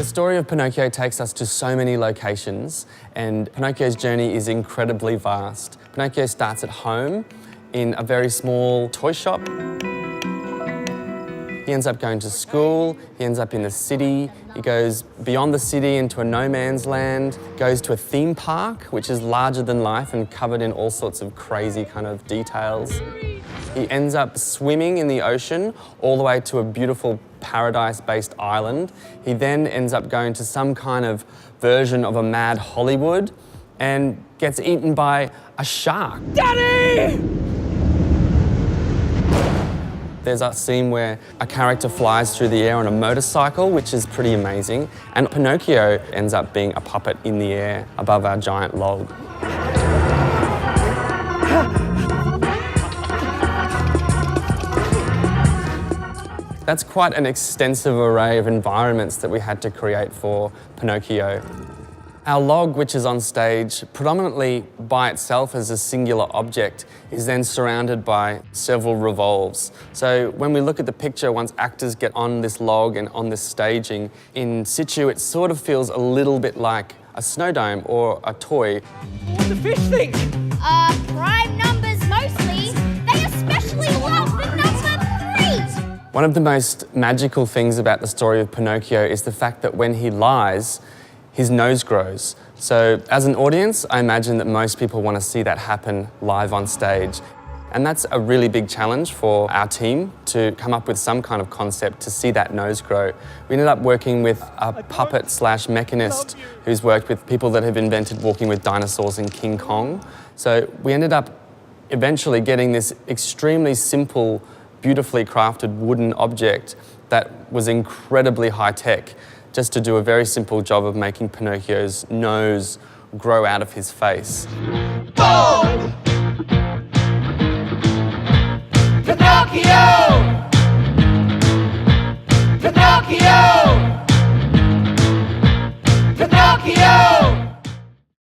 story of Pinocchio takes us to so many locations, and Pinocchio's journey is incredibly vast. Pinocchio starts at home in a very small toy shop. He ends up going to school, he ends up in the city, he goes beyond the city into a no man's land, goes to a theme park, which is larger than life and covered in all sorts of crazy kind of details. He ends up swimming in the ocean all the way to a beautiful paradise-based island. He then ends up going to some kind of version of a mad Hollywood and gets eaten by a shark. Daddy! There's a scene where a character flies through the air on a motorcycle, which is pretty amazing, and Pinocchio ends up being a puppet in the air above our giant log. That's quite an extensive array of environments that we had to create for Pinocchio. Our log, which is on stage, predominantly by itself as a singular object, is then surrounded by several revolves. So when we look at the picture, once actors get on this log and on this staging, in situ it sort of feels a little bit like a snow dome or a toy. What do the fish think? Prime numbers mostly. They especially love the number 3. One of the most magical things about the story of Pinocchio is the fact that when he lies, his nose grows. So as an audience, I imagine that most people want to see that happen live on stage. And that's a really big challenge for our team to come up with some kind of concept to see that nose grow. We ended up working with a puppet / mechanist who's worked with people that have invented walking with dinosaurs and King Kong. So we ended up eventually getting this extremely simple, beautifully crafted wooden object that was incredibly high tech, just to do a very simple job of making Pinocchio's nose grow out of his face. Boom! Pinocchio! Pinocchio!